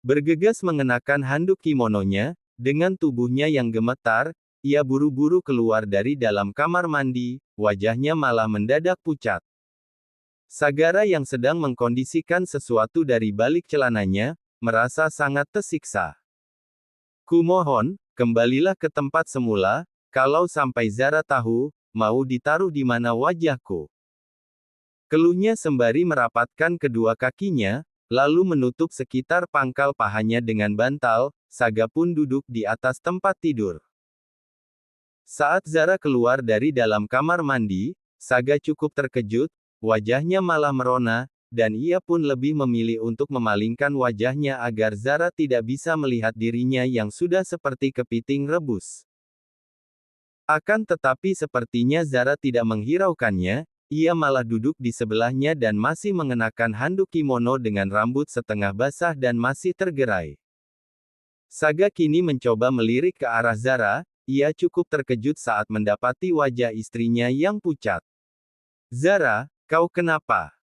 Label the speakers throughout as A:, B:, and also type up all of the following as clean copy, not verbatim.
A: Bergegas mengenakan handuk kimononya, dengan tubuhnya yang gemetar, ia buru-buru keluar dari dalam kamar mandi, wajahnya malah mendadak pucat. Sagara yang sedang mengkondisikan sesuatu dari balik celananya, merasa sangat tersiksa. Kumohon, kembalilah ke tempat semula, kalau sampai Zara tahu, mau ditaruh di mana wajahku. Keluhnya sembari merapatkan kedua kakinya, lalu menutup sekitar pangkal pahanya dengan bantal, Saga pun duduk di atas tempat tidur. Saat Zara keluar dari dalam kamar mandi, Saga cukup terkejut, wajahnya malah merona, dan ia pun lebih memilih untuk memalingkan wajahnya agar Zara tidak bisa melihat dirinya yang sudah seperti kepiting rebus. Akan tetapi sepertinya Zara tidak menghiraukannya, ia malah duduk di sebelahnya dan masih mengenakan handuk kimono dengan rambut setengah basah dan masih tergerai. Saga kini mencoba melirik ke arah Zara, ia cukup terkejut saat mendapati wajah istrinya yang pucat. Zara, kau kenapa?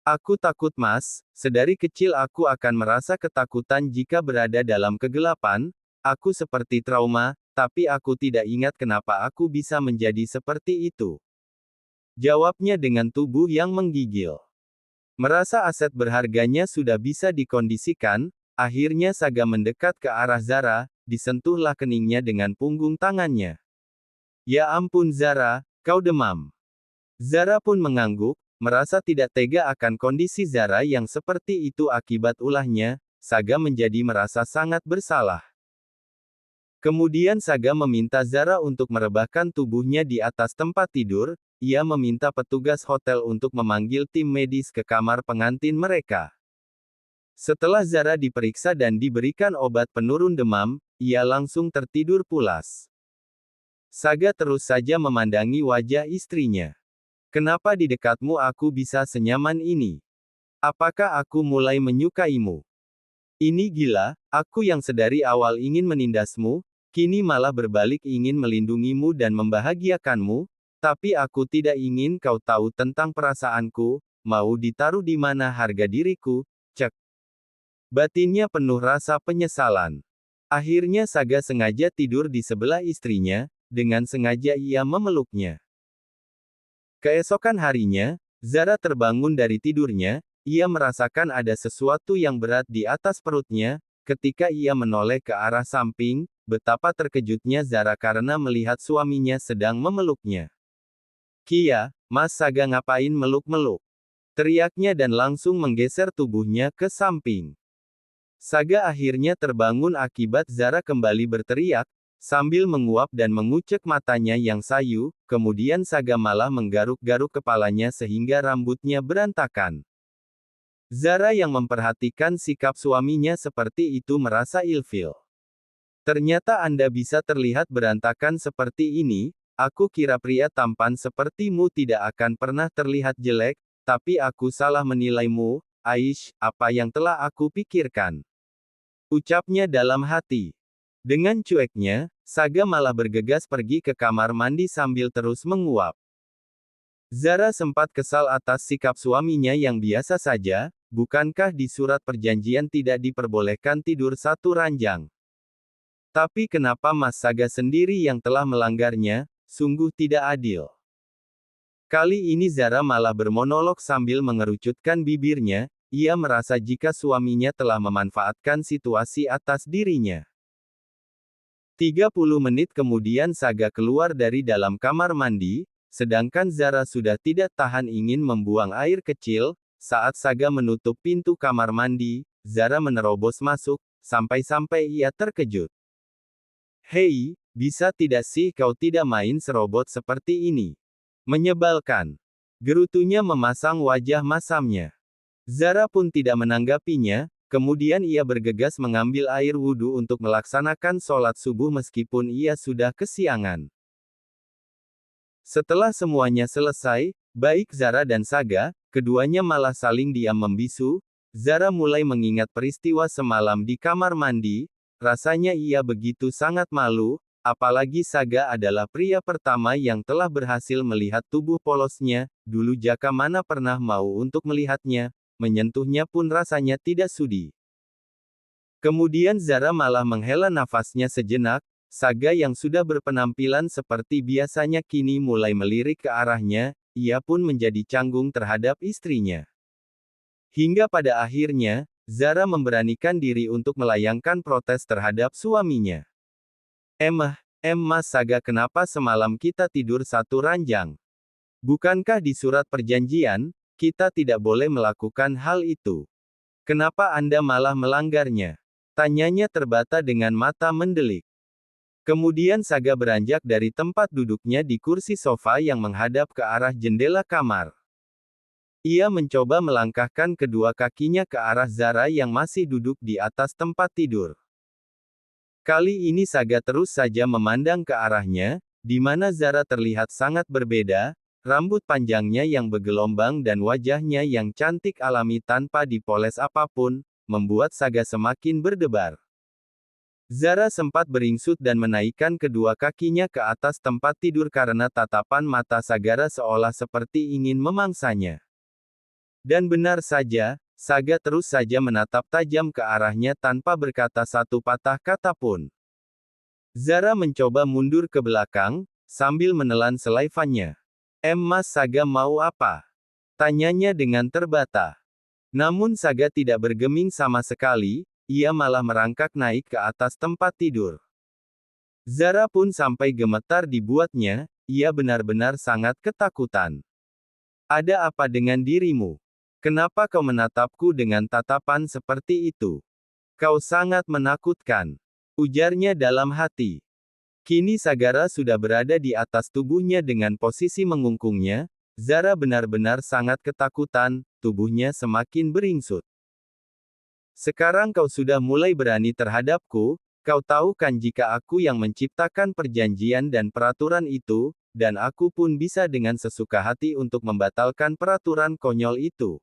A: Aku takut mas, sedari kecil aku akan merasa ketakutan jika berada dalam kegelapan, aku seperti trauma, tapi aku tidak ingat kenapa aku bisa menjadi seperti itu. Jawabnya dengan tubuh yang menggigil. Merasa aset berharganya sudah bisa dikondisikan, akhirnya Saga mendekat ke arah Zara, disentuhlah keningnya dengan punggung tangannya. Ya ampun Zara, kau demam. Zara pun mengangguk, merasa tidak tega akan kondisi Zara yang seperti itu akibat ulahnya, Saga menjadi merasa sangat bersalah. Kemudian Saga meminta Zara untuk merebahkan tubuhnya di atas tempat tidur, ia meminta petugas hotel untuk memanggil tim medis ke kamar pengantin mereka. Setelah Zara diperiksa dan diberikan obat penurun demam, ia langsung tertidur pulas. Saga terus saja memandangi wajah istrinya. Kenapa di dekatmu aku bisa senyaman ini? Apakah aku mulai menyukaimu? Ini gila, aku yang sedari awal ingin menindasmu, kini malah berbalik ingin melindungimu dan membahagiakanmu, tapi aku tidak ingin kau tahu tentang perasaanku, mau ditaruh di mana harga diriku, cek. Batinnya penuh rasa penyesalan. Akhirnya Saga sengaja tidur di sebelah istrinya, dengan sengaja ia memeluknya. Keesokan harinya, Zara terbangun dari tidurnya, ia merasakan ada sesuatu yang berat di atas perutnya, ketika ia menoleh ke arah samping, betapa terkejutnya Zara karena melihat suaminya sedang memeluknya. Kia, Mas Saga ngapain meluk-meluk? Teriaknya dan langsung menggeser tubuhnya ke samping. Saga akhirnya terbangun akibat Zara kembali berteriak, sambil menguap dan mengucek matanya yang sayu, kemudian Saga malah menggaruk-garuk kepalanya sehingga rambutnya berantakan. Zara yang memperhatikan sikap suaminya seperti itu merasa ilfil. Ternyata Anda bisa terlihat berantakan seperti ini, aku kira pria tampan sepertimu tidak akan pernah terlihat jelek, tapi aku salah menilaimu, Aish, apa yang telah aku pikirkan? Ucapnya dalam hati. Dengan cueknya, Saga malah bergegas pergi ke kamar mandi sambil terus menguap. Zara sempat kesal atas sikap suaminya yang biasa saja, bukankah di surat perjanjian tidak diperbolehkan tidur satu ranjang? Tapi kenapa Mas Saga sendiri yang telah melanggarnya, sungguh tidak adil. Kali ini Zara malah bermonolog sambil mengerucutkan bibirnya, ia merasa jika suaminya telah memanfaatkan situasi atas dirinya. 30 menit kemudian Saga keluar dari dalam kamar mandi, sedangkan Zara sudah tidak tahan ingin membuang air kecil, saat Saga menutup pintu kamar mandi, Zara menerobos masuk, sampai-sampai ia terkejut. Hei, bisa tidak sih kau tidak main serobot seperti ini? Menyebalkan. Gerutunya memasang wajah masamnya. Zara pun tidak menanggapinya, kemudian ia bergegas mengambil air wudhu untuk melaksanakan sholat subuh meskipun ia sudah kesiangan. Setelah semuanya selesai, baik Zara dan Saga, keduanya malah saling diam membisu. Zara mulai mengingat peristiwa semalam di kamar mandi, rasanya ia begitu sangat malu, apalagi Saga adalah pria pertama yang telah berhasil melihat tubuh polosnya, dulu Jaka mana pernah mau untuk melihatnya, menyentuhnya pun rasanya tidak sudi. Kemudian Zara malah menghela nafasnya sejenak, Saga yang sudah berpenampilan seperti biasanya kini mulai melirik ke arahnya, ia pun menjadi canggung terhadap istrinya. Hingga pada akhirnya, Zara memberanikan diri untuk melayangkan protes terhadap suaminya. Mas Saga, kenapa semalam kita tidur satu ranjang? Bukankah di surat perjanjian, kita tidak boleh melakukan hal itu? Kenapa Anda malah melanggarnya? Tanyanya terbata dengan mata mendelik. Kemudian Saga beranjak dari tempat duduknya di kursi sofa yang menghadap ke arah jendela kamar. Ia mencoba melangkahkan kedua kakinya ke arah Zara yang masih duduk di atas tempat tidur. Kali ini Saga terus saja memandang ke arahnya, di mana Zara terlihat sangat berbeda, rambut panjangnya yang bergelombang dan wajahnya yang cantik alami tanpa dipoles apapun, membuat Saga semakin berdebar. Zara sempat beringsut dan menaikkan kedua kakinya ke atas tempat tidur karena tatapan mata Saga seolah seperti ingin memangsanya. Dan benar saja, Saga terus saja menatap tajam ke arahnya tanpa berkata satu patah kata pun. Zara mencoba mundur ke belakang, sambil menelan selaifannya. Mas Saga mau apa? Tanyanya dengan terbata. Namun Saga tidak bergeming sama sekali, ia malah merangkak naik ke atas tempat tidur. Zara pun sampai gemetar dibuatnya, ia benar-benar sangat ketakutan. Ada apa dengan dirimu? Kenapa kau menatapku dengan tatapan seperti itu? Kau sangat menakutkan, ujarnya dalam hati. Kini Sagara sudah berada di atas tubuhnya dengan posisi mengungkungnya. Zara benar-benar sangat ketakutan, tubuhnya semakin beringsut. Sekarang kau sudah mulai berani terhadapku, kau tahu kan jika aku yang menciptakan perjanjian dan peraturan itu, dan aku pun bisa dengan sesuka hati untuk membatalkan peraturan konyol itu.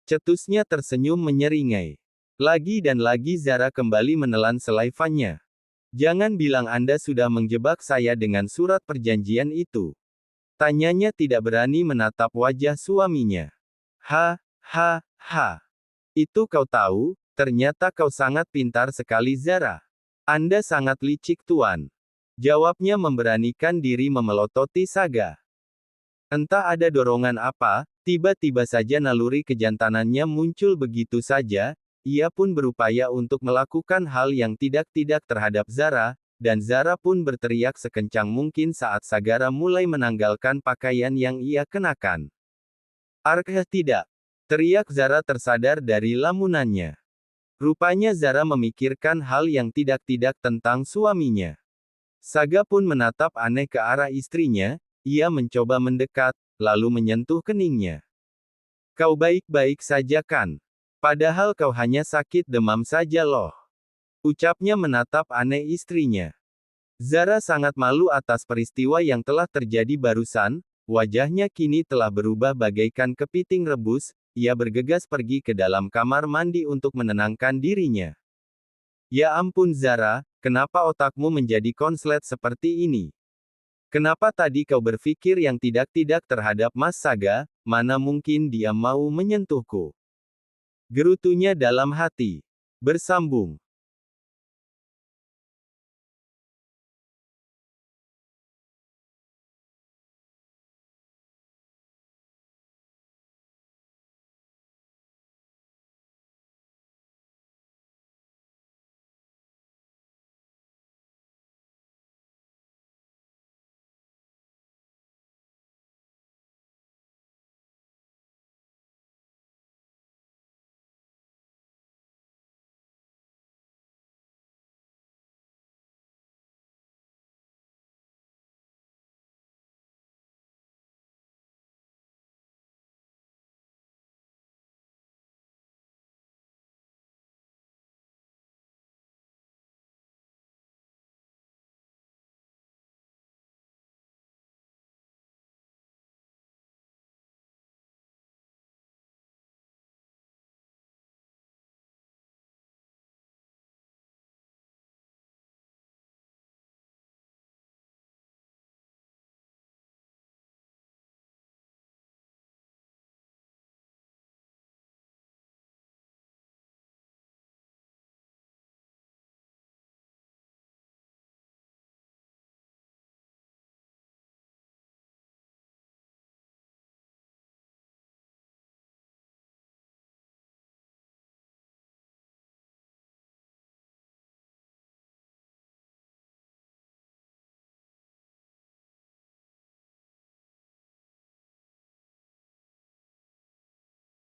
A: Cetusnya tersenyum menyeringai. Lagi dan lagi Zara kembali menelan selaifannya. Jangan bilang Anda sudah menjebak saya dengan surat perjanjian itu. Tanyanya tidak berani menatap wajah suaminya. Itu kau tahu, ternyata kau sangat pintar sekali Zara. Anda sangat licik Tuan. Jawabnya memberanikan diri memelototi Saga. Entah ada dorongan apa, tiba-tiba saja naluri kejantanannya muncul begitu saja, ia pun berupaya untuk melakukan hal yang tidak-tidak terhadap Zara, dan Zara pun berteriak sekencang mungkin saat Sagara mulai menanggalkan pakaian yang ia kenakan. Tidak! Teriak Zara tersadar dari lamunannya. Rupanya Zara memikirkan hal yang tidak-tidak tentang suaminya. Saga pun menatap aneh ke arah istrinya, ia mencoba mendekat, lalu menyentuh keningnya. Kau baik-baik saja kan? Padahal kau hanya sakit demam saja loh. Ucapnya menatap aneh istrinya. Zara sangat malu atas peristiwa yang telah terjadi barusan, wajahnya kini telah berubah bagaikan kepiting rebus, ia bergegas pergi ke dalam kamar mandi untuk menenangkan dirinya. Ya ampun Zara, kenapa otakmu menjadi konslet seperti ini? Kenapa tadi kau berpikir yang tidak-tidak terhadap Mas Saga, mana mungkin dia mau menyentuhku? Gerutunya dalam hati. Bersambung.